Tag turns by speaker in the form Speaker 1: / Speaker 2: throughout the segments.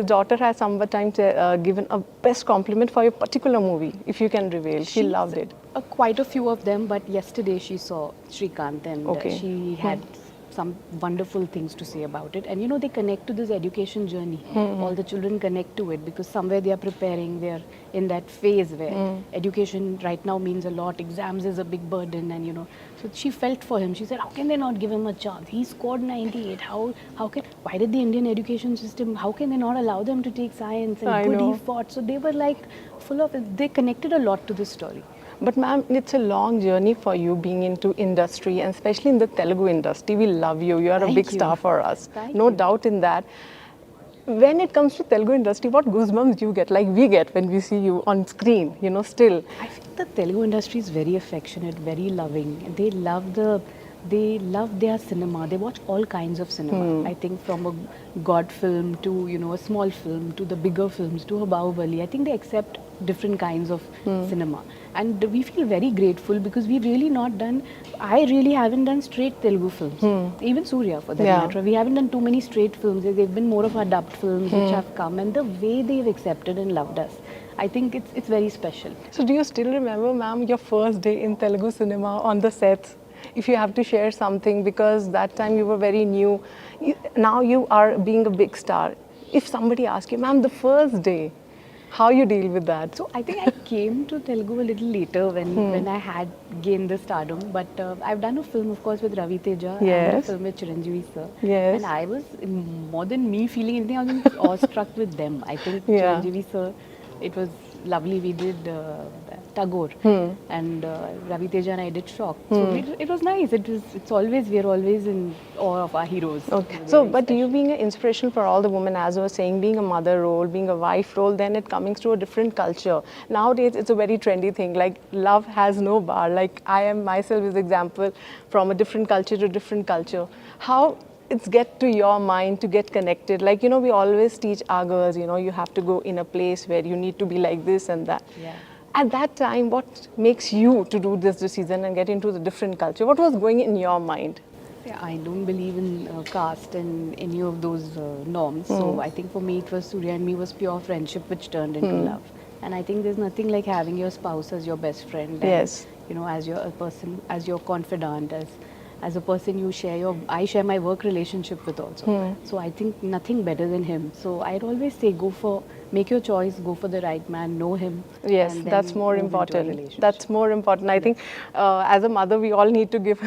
Speaker 1: Your daughter has sometimes given a best compliment for your particular movie, if you can reveal. She loved it.
Speaker 2: Quite a few of them, but yesterday she saw Shrikant and
Speaker 1: Okay.
Speaker 2: she had some wonderful things to say about it. And you know, they connect to this education journey. All the children connect to it because somewhere they are preparing, they are in that phase where education right now means a lot. Exams is a big burden, and you know, so she felt for him. She said, how can they not give him a chance? He scored 98. Why did the Indian education system, how can they not allow them to take science? And
Speaker 1: I
Speaker 2: good he
Speaker 1: know.
Speaker 2: fought. So they were like full of, they connected a lot to this story.
Speaker 1: But ma'am, it's a long journey for you being into industry, and especially in the Telugu industry. We love you. You are a
Speaker 2: Thank
Speaker 1: big
Speaker 2: you.
Speaker 1: star for us.
Speaker 2: Thank
Speaker 1: No
Speaker 2: you.
Speaker 1: doubt in that. When it comes to Telugu industry, what goosebumps do you get? Like we get when we see you on screen, still.
Speaker 2: I feel the Telugu industry is very affectionate, very loving. They love their cinema. They watch all kinds of cinema. I think from a God film to a small film to the bigger films to a Bahubali. I think they accept different kinds of cinema, and we feel very grateful because we've really not done. I really haven't done straight Telugu films. Even Surya, for that matter, we haven't done too many straight films. They've been more of our dubbed films which have come, and the way they've accepted and loved us, I think it's very special.
Speaker 1: So do you still remember, ma'am, your first day in Telugu cinema on the sets? If you have to share something, because that time you were very new. Now you are being a big star. If somebody asks you, ma'am, the first day, how you deal with that?
Speaker 2: So I think I came to Telugu a little later when I had gained the stardom. But I've done a film, of course, with Ravi Teja and a
Speaker 1: Yes.
Speaker 2: film with Chiranjeevi sir.
Speaker 1: Yes.
Speaker 2: And I was, more than me feeling anything, I was awestruck with them. I think
Speaker 1: Yeah.
Speaker 2: Chiranjeevi sir, it was lovely. We did Tagore, and Ravi Teja and I did Shock. So it was nice. We're always in awe of our heroes.
Speaker 1: Okay.
Speaker 2: They're
Speaker 1: So,
Speaker 2: very
Speaker 1: but
Speaker 2: special.
Speaker 1: you being an inspiration for all the women, as I was saying, being a mother role, being a wife role, then it coming to a different culture. Nowadays, it's a very trendy thing. Like love has no bar. Like I am myself is example from a different culture to different culture. How it's get to your mind to get connected. Like we always teach our girls. You have to go in a place where you need to be like this and that.
Speaker 2: Yeah.
Speaker 1: At that time, what makes you to do this decision and get into the different culture? What was going in your mind?
Speaker 2: Yeah, I don't believe in caste and any of those norms. So I think for me, it was Surya and me was pure friendship, which turned into love. And I think there's nothing like having your spouse as your best friend. And,
Speaker 1: Yes.
Speaker 2: as your person, as your confidant, as a person I share my work relationship with also. So I think nothing better than him. So I'd always say make your choice, go for the right man, know him.
Speaker 1: Yes,
Speaker 2: and then
Speaker 1: that's more
Speaker 2: move into a
Speaker 1: important.
Speaker 2: relationship.
Speaker 1: That's more important. I think as a mother, we all need to give.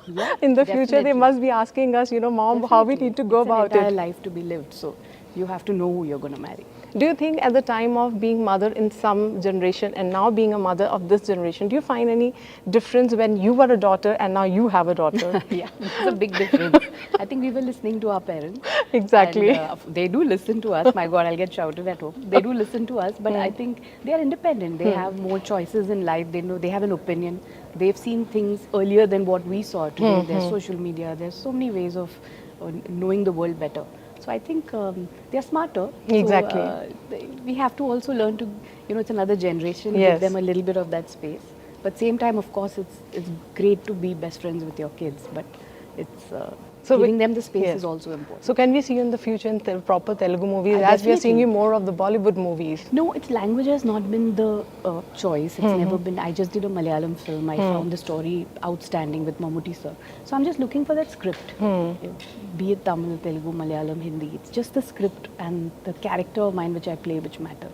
Speaker 2: Yeah,
Speaker 1: in the future, they
Speaker 2: definitely.
Speaker 1: must be asking us, mom, how we
Speaker 2: Definitely.
Speaker 1: need to go
Speaker 2: It's
Speaker 1: about
Speaker 2: an entire
Speaker 1: it.
Speaker 2: life to be lived. So you have to know who you're going to marry.
Speaker 1: Do you think at the time of being mother in some generation and now being a mother of this generation, do you find any difference when you were a daughter and now you have a daughter?
Speaker 2: Yeah, it's a big difference. I think we were listening to our parents.
Speaker 1: Exactly.
Speaker 2: And, they do listen to us. My God, I'll get shouted at home. They do listen to us, but I think they are independent. They have more choices in life. They know they have an opinion. They've seen things earlier than what we saw today. There's social media. There's so many ways of knowing the world better. So I think they're smarter.
Speaker 1: Exactly.
Speaker 2: So, we have to also learn to, it's another generation.
Speaker 1: Yes.
Speaker 2: Give them a little bit of that space. But same time, of course, it's great to be best friends with your kids. But it's
Speaker 1: So
Speaker 2: giving
Speaker 1: we-
Speaker 2: them the space
Speaker 1: yes.
Speaker 2: is also important.
Speaker 1: So can we see you in the future in proper Telugu movies as we are seeing
Speaker 2: Definitely.
Speaker 1: you more of the Bollywood movies?
Speaker 2: No, language has not been the choice. It's never been. I just did a Malayalam film. I found the story outstanding with Mammootty sir. So I'm just looking for that script. Be it Tamil, Telugu, Malayalam, Hindi. It's just the script and the character of mine which I play which matter.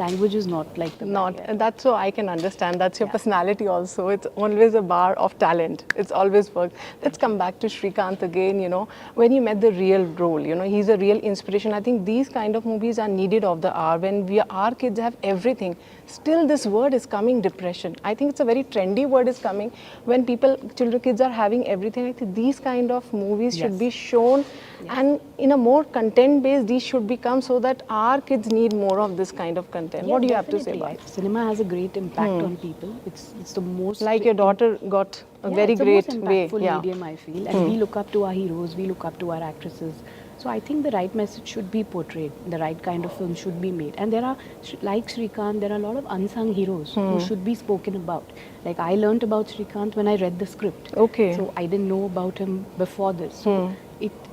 Speaker 2: Language is not like the
Speaker 1: Not,
Speaker 2: barrier.
Speaker 1: that's so I can understand. That's your
Speaker 2: Yeah.
Speaker 1: personality also. It's always a bar of talent. It's always worked. Let's come back to Shrikant again. When he met the real role, he's a real inspiration. I think these kind of movies are needed of the hour when our kids have everything. Still, this word is coming, depression. I think it's a very trendy word is coming when kids are having everything. I think these kind of movies should
Speaker 2: Yes.
Speaker 1: be shown, and in a more content based, these should become so that our kids need more of this kind of content.
Speaker 2: Yeah,
Speaker 1: What do you have to say
Speaker 2: definitely.
Speaker 1: about it?
Speaker 2: Cinema has a great impact on people. It's the most
Speaker 1: Like your daughter got a very
Speaker 2: it's
Speaker 1: great
Speaker 2: the most
Speaker 1: way.
Speaker 2: impactful
Speaker 1: Yeah.
Speaker 2: medium, I feel, and we look up to our heroes, we look up to our actresses. So I think the right message should be portrayed, the right kind of film should be made, and there are, like Shrikant, there are a lot of unsung heroes who should be spoken about. Like I learnt about Shrikant when I read the script.
Speaker 1: Okay.
Speaker 2: So I didn't know about him before this. So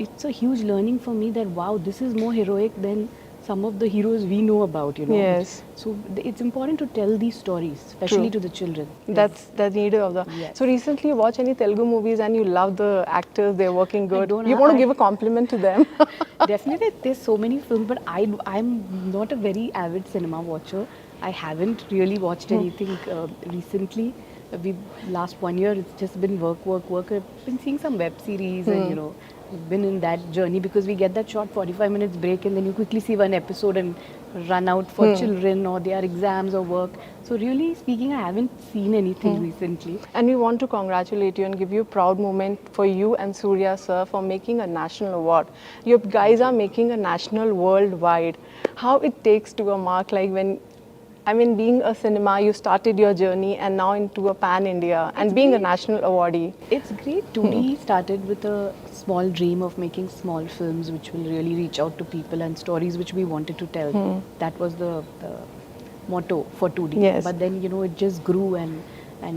Speaker 2: it's a huge learning for me that wow, this is more heroic than some of the heroes we know about, you know.
Speaker 1: Yes.
Speaker 2: So it's important to tell these stories, especially
Speaker 1: True.
Speaker 2: to the children.
Speaker 1: That's the need of the.
Speaker 2: Yes.
Speaker 1: So recently, you watch any Telugu movies and you love the actors? They're working good.
Speaker 2: don't
Speaker 1: You
Speaker 2: ha-
Speaker 1: want to
Speaker 2: I-
Speaker 1: give a compliment to them?
Speaker 2: Definitely, there's so many films, but I'm not a very avid cinema watcher. I haven't really watched anything recently. We last 1 year, it's just been work, work, work. I've been seeing some web series, and you know, been in that journey because we get that short 45 minutes break, and then you quickly see one episode and run out for children or their exams or work. So really speaking, I haven't seen anything recently.
Speaker 1: And we want to congratulate you and give you a proud moment for you and Surya sir for making a national award. You guys are making a national worldwide. How it takes to a mark like when, I mean, being a cinema, you started your journey and now into a pan India and being a national awardee.
Speaker 2: It's great. 2D started with a small dream of making small films which will really reach out to people and stories which we wanted to tell. That was the motto for 2D.
Speaker 1: Yes.
Speaker 2: But then, you know, it just grew and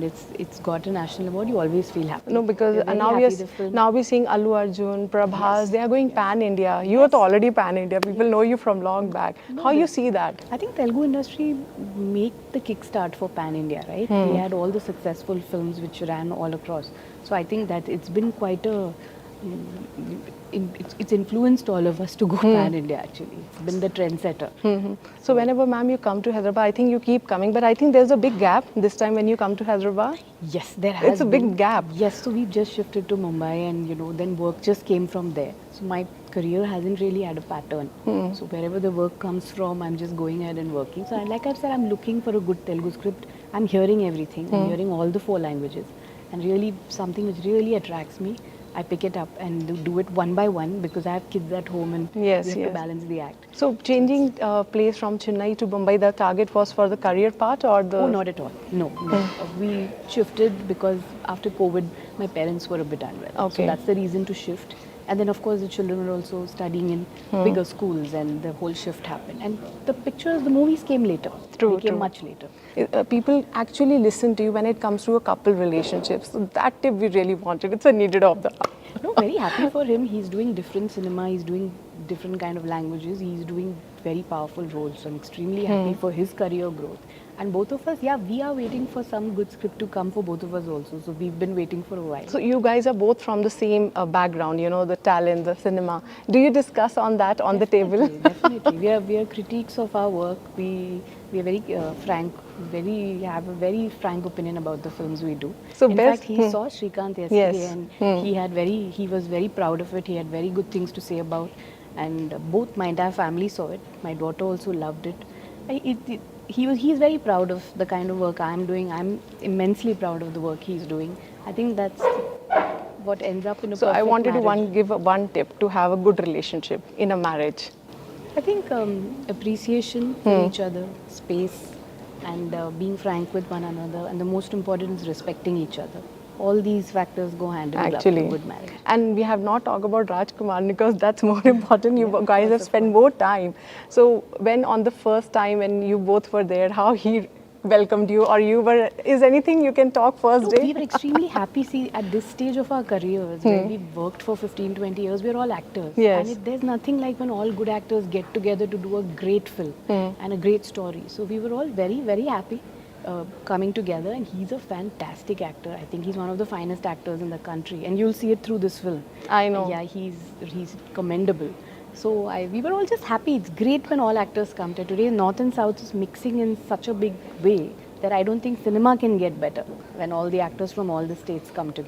Speaker 2: it's got a national award. You always feel happy.
Speaker 1: No, because
Speaker 2: We're very
Speaker 1: now
Speaker 2: happy the film.
Speaker 1: we're seeing Allu Arjun, Prabhas. They are going pan India. You are already pan India. People know you from long back. How you see that?
Speaker 2: I think Telugu industry make the kickstart for Pan India, right? We had all the successful films which ran all across. So I think that it's been quite a it's influenced all of us to go Pan India actually. It's been the trendsetter.
Speaker 1: So whenever, ma'am, you come to Hyderabad, I think you keep coming, but I think there's a big gap this time when you come to Hyderabad.
Speaker 2: Yes, there has
Speaker 1: It's a big
Speaker 2: been.
Speaker 1: gap.
Speaker 2: Yes, so we've just shifted to Mumbai and, you know, then work just came from there. So my career hasn't really had a pattern. So wherever the work comes from, I'm just going ahead and working. So like I said, I'm looking for a good Telugu script. I'm hearing everything. I'm hearing all the 4 languages. And really something which really attracts me, I pick it up and do it one by one because I have kids at home and
Speaker 1: Yes,
Speaker 2: we have
Speaker 1: yes.
Speaker 2: to balance the act.
Speaker 1: So changing place from Chennai to Mumbai, the target was for the career part or the?
Speaker 2: Oh, not at all. No, no. We shifted because after COVID, my parents were a bit unwell.
Speaker 1: Okay.
Speaker 2: So that's the reason to shift. And then, of course, the children were also studying in bigger schools, and the whole shift happened. And the pictures, the movies came later.
Speaker 1: True,
Speaker 2: They came
Speaker 1: true.
Speaker 2: much later.
Speaker 1: People actually listen to you when it comes to a couple relationship. So that tip we really wanted. It's a needed of the hour.
Speaker 2: No, very happy for him. He's doing different cinema. He's doing different kind of languages. He's doing very powerful roles. So I'm extremely happy for his career growth. And both of us, yeah, we are waiting for some good script to come for both of us also. So we've been waiting for a while.
Speaker 1: So you guys are both from the same background, you know, the talent, the cinema. Do you discuss on that on the table?
Speaker 2: Definitely. We are critiques of our work. We are very frank. Have a very frank opinion about the films we do.
Speaker 1: So
Speaker 2: in
Speaker 1: best-
Speaker 2: fact, he saw Shrikant yesterday,
Speaker 1: Yes.
Speaker 2: and he was very proud of it. He had very good things to say about, and both my entire family saw it. My daughter also loved it. He's very proud of the kind of work I'm doing. I'm immensely proud of the work he's doing. I think that's what ends up in a
Speaker 1: So I
Speaker 2: perfect
Speaker 1: wanted
Speaker 2: marriage.
Speaker 1: to give one tip to have a good relationship in a marriage.
Speaker 2: I think appreciation for each other, space, and being frank with one another, and the most important is respecting each other. All these factors go hand in glove
Speaker 1: Actually,
Speaker 2: for good marriage.
Speaker 1: and we have not talked about Rajkumar because that's more important. You guys have
Speaker 2: of
Speaker 1: spent more time. So when on the first time when you both were there, how he welcomed you, or you were? Is anything you can talk first
Speaker 2: No,
Speaker 1: day?
Speaker 2: we were extremely happy. See, at this stage of our careers, when we've worked for 15, 20 years, we're all actors.
Speaker 1: Yes.
Speaker 2: And there's nothing like when all good actors get together to do a great film and a great story. So we were all very, very happy coming together. And he's a fantastic actor. I think he's one of the finest actors in the country. And you'll see it through this film.
Speaker 1: I know.
Speaker 2: Yeah, he's commendable. So we were all just happy. It's great when all actors come to today. North and South is mixing in such a big way that I don't think cinema can get better when all the actors from all the states come together.